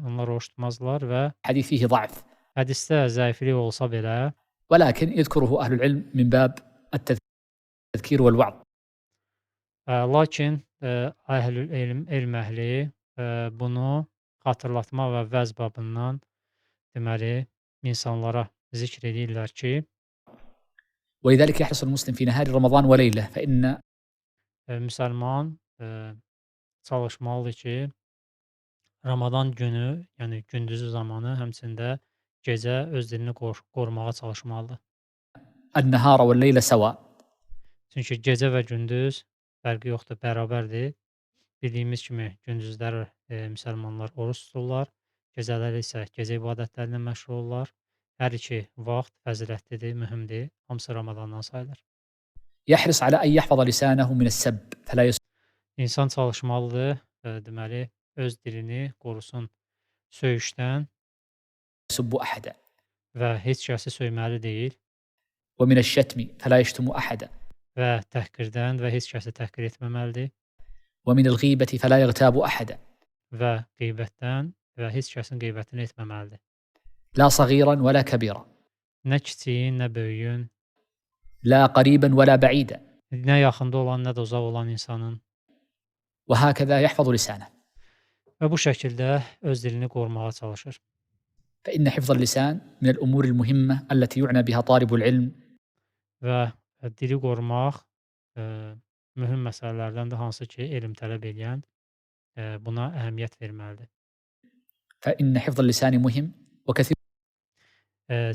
onlar oruç tutmazlar və والحديث فيه ضعف hədisdə zəiflik olsa belə, ولكن يذكره أهل العلم من باب التذكير والوعظ. lakin, elm əhli, bunu xatırlatma və vəz babından, deməli, insanlara zikr edirlər ki, ولذلك يحرص المسلم في نهار رمضان وليلة فإن müsəlman, çalışmalıdır ki, Ramazan günü, yəni gündüzü zamanı, həmçində gecə öz dilini qorumağa çalışmalıdır. النهار والليل سواء. Çünki gecə və gündüz fərqi yoxdur, bərabərdir. Bildiyimiz kimi gündüzlər, müsəlmanlar oruç tuturlar, gecələri isə gecə ibadətlərinə məşğul olurlar. Hər iki vaxt fəzilətlidir, mühümdür, hamısı Ramazandan sayılır. يحرص على أن يحفظ لسانه من السب فلا İnsan çalışmalıdır, deməli, öz dilini qorusun söyüşdən يسب أحدا və heç kəsi söyməli deyil ومن الشتم فلا يشتم أحدا və təhqirdən və heç kəsi təhqir etməməlidir ومن الغيبة فلا يغتاب أحدا və qeybətdən və heç kəsin qeybətini etməməlidir. لا صغيرا ولا كبيرا Nə kiçiyin, nə böyüyün, لا قريبا ولا بعيدا nə yaxında olan, nə də uzaq olan insanın وهكذا يحفظ لسانه. və bu şəkildə öz dilini qorumağa çalışır. فإن حفظ اللسان من الأمور المهمة التي يعنى بها طالب العلم Və dili qorumaq mühüm məsələlərdəndir, hansı ki, elm tələb edən buna əhəmiyyət verməlidir. فإن حفظ اللسان مهم وكثير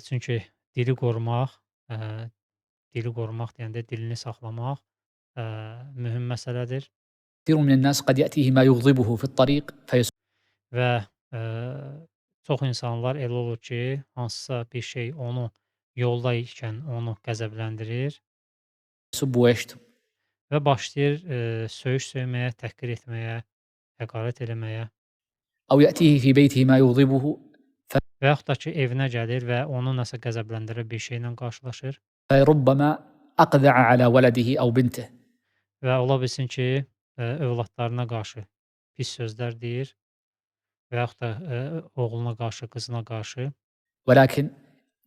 Çünki dili qorumaq, dili qorumaq deyəndə dilini saxlamaq mühüm məsələdir من الناس قد يأتيه ما يغضبه في الطريق və çox insanlar elə olur ki, hansısa bir şey onu yolda ikən onu qəzəbləndirir فيسب ويشتم və başlayır söyüş söyməyə, təhqir etməyə, həqarət eləməyə أو يأتيه في بيته ما يغضبه və yaxud da ki, evinə gəlir və onu nəsə qəzəbləndirən bir şeylə qarşılaşır فربما أقذع على ولده أو بنته və ola bilsin ki, övladlarına qarşı pis sözlər deyir və yaxud da oğluna qarşı, qızına qarşı. ولكن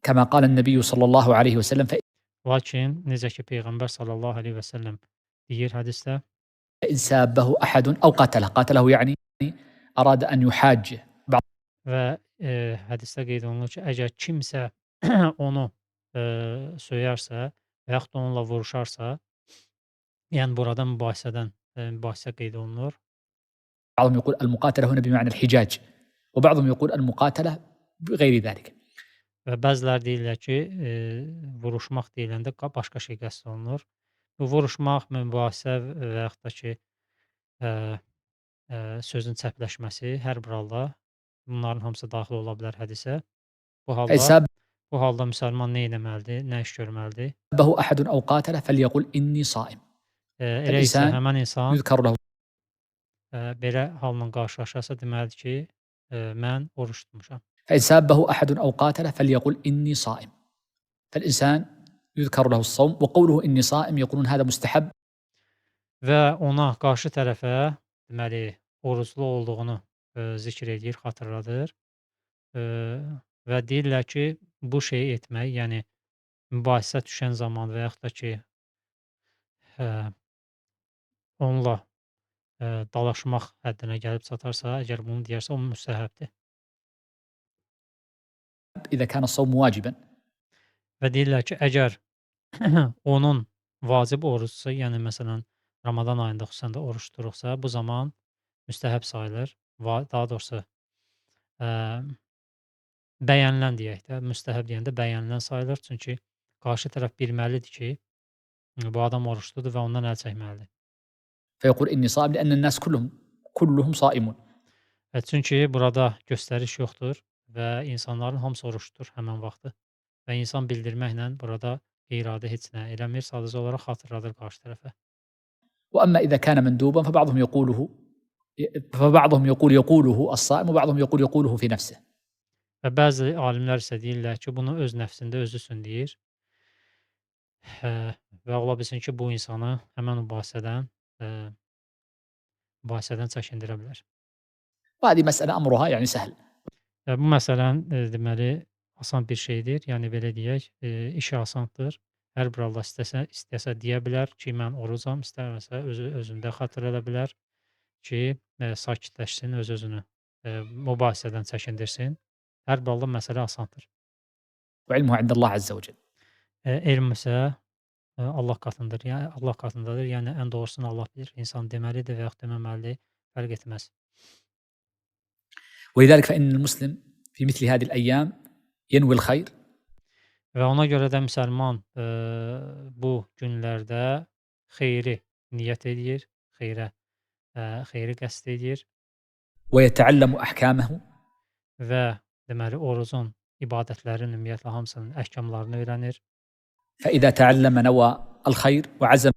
كما قال النبي صلى الله عليه وسلم Lakin necə ki, Peyğəmbər sallallahu əleyhi və səlləm deyir hədisdə, فإن سابه أحد أو قاتله يعني أراد أن يحاجه və hədisdə qeyd olunur ki, əgər kimsə onu söyərsə və yaxud da onunla vuruşarsa, yəni burada mübahisə qeyd olunur. بعضهم يقول المقاتلة هنا بمعنى الحجاج وبعضهم يقول المقاتلة بغير ذلك. Və bəziləri deyirlər ki, vuruşmaq deyiləndə başqa şey qəsd olunur. Bu vuruşmaq, mübahisə və yaxud da ki, sözün çəpləşməsi hər bir halda bunların hamısı daxil ola bilər hədisə. Bu فإن halda سابه bu halda müsəlman nə etməlidir, nə iş görməlidir? أحد أو قاتله فليقل إني صائم. Elə isə الإنسان həmən insan يذكر له belə halla qarşılaşarsa deməlidir ki, mən oruç tutmuşam. فإن سابه أحد أو قاتله فليقل إني صائم. فالإنسان يذكر له الصوم وقوله إني صائم يقولون هذا مستحب Və ona qarşı tərəfə deməli oruclu olduğunu zikr edir, xatırladır. Və deyirlər ki, bu şeyi etmək, yəni mübahisə düşən zaman və yaxud da ki, onunla dalaşmaq həddinə gəlib çatarsa, əgər bunu deyərsə, o müstəhəbdir. إذا كان الصوم واجبا. Və deyirlər ki, əgər onun vacib orucsa, yəni məsələn Ramazan ayında xüsusən də oruç tuturuqsa, bu zaman müstəhəb sayılır. Daha doğrusu bəyənilən deyək də, müstəhəb deyəndə bəyənilən sayılır. Çünki qarşı tərəf bilməlidir ki, bu adam oruçludur və ondan əl çəkməlidir. فيقول إني صائم لأن الناس كلهم صائمون. Çünki burada göstəriş yoxdur və insanların hamısı oruçludur həmən vaxtı. Və insan bildirməklə burada qeyri-adi heç nə eləmir, sadəcə olaraq xatırladır qarşı tərəfə. وأما إذا كان مندوبا فبعضهم يقوله الصائم وبعضهم يقوله في نفسه. Və bəzi alimlər isə deyirlər ki, bunu öz nəfsində özü üçün deyir. Və ola bilsin ki, bu insanı həmən mübahisədən çəkindirə bilər. وهذه مسألة أمرها يعني سهل. Bu məsələn deməli asan bir şeydir. Yəni belə deyək, işi asandır. Hər bir halda istəsə deyə bilər ki, mən orucam, istəməsə özündə xatırlada bilər ki, sakitləşsin, öz-özünü mübahisədən çəkindirsin. Hər bir halda məsələ asandır. وعلمه عند الله عز وجل. Elm isə Allah katındır. Yəni Allah katındadır. Yəni ən doğrusunu Allah bilir. İnsan deməlidir və yaxud deməməlidir, fərq etməz. ولذلك فإن المسلم في مثل هذه الأيام ينوي الخير. Və ona görə də müsəlman bu günlərdə xeyri niyyət edir, xeyri qəsd edir ويتعلم أحكامه və deməli orucun, ibadətlərin ümumiyyətlə hamısının əhkamlarını öyrənir فإذا تعلم نوى الخير وعزم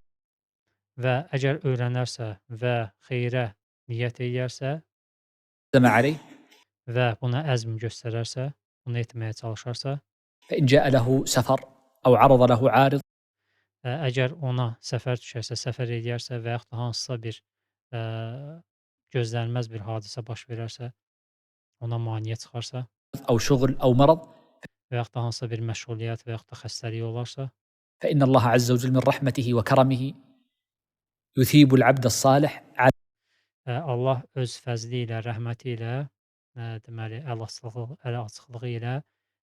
və əgər öyrənərsə və xeyrə niyyət eləyərsə عليه، və buna əzm göstərərsə, bunu etməyə çalışarsa, فإن جاء له سفر أو عرض له عارض əgər ona səfər düşərsə, səfər eləyərsə və yaxud da hansısa bir ə, gözlənilməz bir hadisə baş verərsə, ona maneə çıxarsa أو شغل أو مرض، və yaxud da hansısa bir məşğuliyyət və yaxud da xəstəlik olarsa, فإن الله عز وجل من رحمته وكرمه يثيب العبد الصالح على Allah öz fəzli ilə, rəhməti ilə, deməli, əl açıqlığı ilə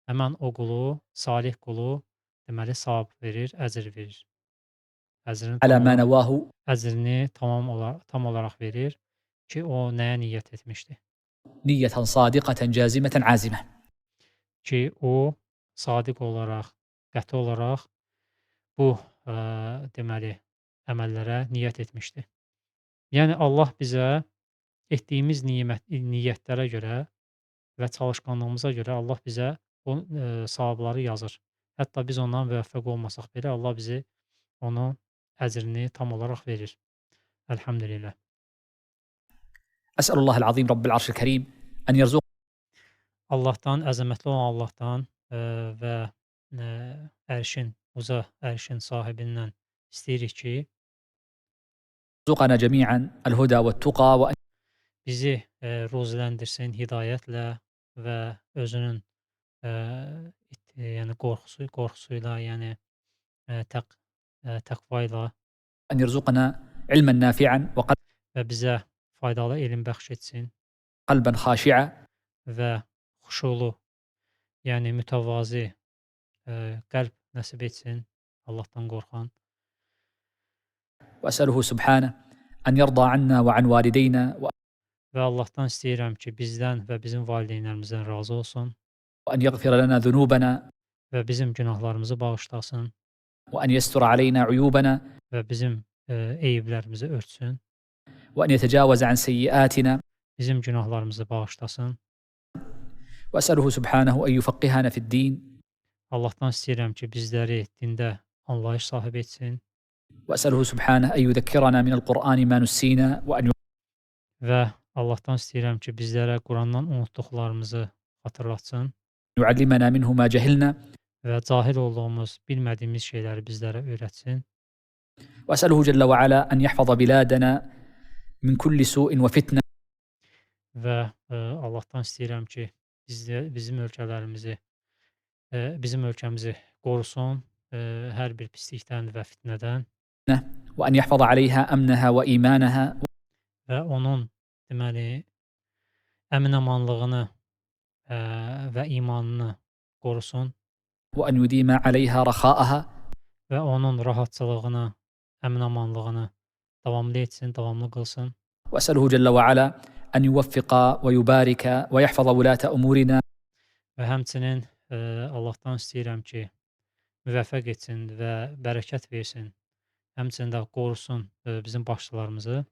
həmən o qulu, salih qulu, deməli, savab verir, əcr verir. Əcrini tam ما olaraq نواه əcrini tam olaraq verir ki, o nəyə niyyət etmişdi? نية صادقة جازمة عازمة. Ki, o sadiq olaraq, qəti olaraq bu, deməli, əməllərə niyyət etmişdi. Yəni Allah bizə etdiyimiz niyyətlərə görə və çalışqanlığımıza görə Allah bizə o, savabları yazır. Hətta biz ondan müvəffəq olmasaq belə Allah bizi onun əcrini tam olaraq verir. Elhamdülillah. أسأل الله العظيم رب العرش الكريم أن يرزقنا Allahdan, əzəmətli olan Allahdan və ərşin, uca ərşin sahibindən istəyirik ki, جميعا الهدى والتقى وأن bizi ruziləndirsin hidayətlə və özünün yəni qorxusuyla, yəni təqva ilə يرزقنا علما نافعا və bizə faydalı elm bəxş etsin وقلبا خاشعا və xuşulu, yəni mütəvazi qəlb nəsib etsin Allahdan qorxan وأسأله سبحانه أن يرضى عنا وعن والدينا və Allahdan istəyirəm ki, bizdən və bizim valideynlərimizdən razı olsun وأن يغفر لنا ذنوبنا və bizim günahlarımızı bağışlasın وأن يستر علينا عيوبنا və bizim eyiblərimizi örtsün, وأن يتجاوز عن سيئاتنا bizim günahlarımızı bağışlasın. وأسأله سبحانه أن يفقهنا في الدين Allahdan istəyirəm ki, bizləri dində anlayış sahibi etsin وأسأله سبحانه أن يذكرنا من القرآن ما نسينا وأن və Allahdan istəyirəm ki, bizlərə Qurandan unutduqlarımızı xatırlatsın يعلمنا منه ما جهلنا və cahil olduğumuz, bilmədiyimiz şeyləri bizlərə öyrətsin وأسأله جل وعلا أن يحفظ بلادنا من كل سوء وفتنة və Allahdan istəyirəm ki, bizim ölkəmizi qorusun hər bir pislikdən və fitnədən وأن يحفظ عليها أمنها وإيمانها və onun, deməli, əmin-amanlığını və imanını qorusun وأن يديم عليها رخاءها və onun rahatçılığını, əmin-amanlığını davamlı etsin, davamlı qılsın وأسأله جل وعلا أن يوفق ويبارك ويحفظ ولاة أمورنا və həmçinin Allahdan istəyirəm ki, müvəffəq etsin və bərəkət versin. Həmçinin də qorusun bizim başçılarımızı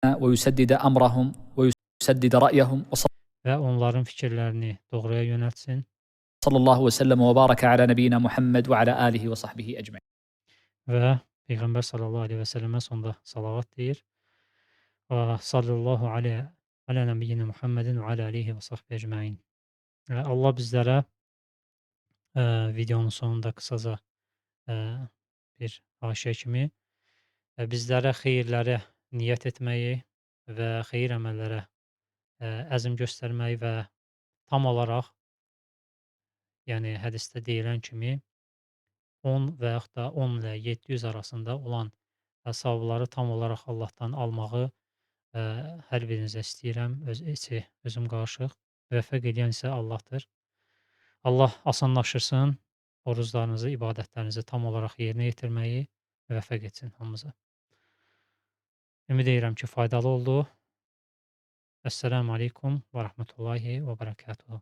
ويسدد أمرهم ويسدد رأيهم və onların fikirlərini doğruya yönəltsin صلى الله وسلم وبارك على نبينا محمد وعلى آله وصحبه أجمعين. və Peyğəmbər sallallahu əleyhi və səlləmə sonda salavat deyir. Və sallallahu alə nəbiyyinə Muhammedin və alə alihi və sahbihi ecmaîn. Allah bizlərə videonun sonunda qısaca bir haşiyə kimi bizlərə xeyirlərə niyyət etməyi və xeyir əməllərə əzm göstərməyi və tam olaraq, yəni hədisdə deyilən kimi 10 və yaxud da 10 ilə 700 arasında olan savabları tam olaraq Allahdan almağı hər birinizə istəyirəm, özüm qarışıq. Müvəffəq edən isə Allahdır. Allah asanlaşdırsın, oruclarınızı, ibadətlərinizi tam olaraq yerinə yetirməyi müvəffəq etsin hamımızı. Ümid edirəm ki, faydalı oldu. Əssəlamu aleykum və rəhmətullahi və bərəkatuhu.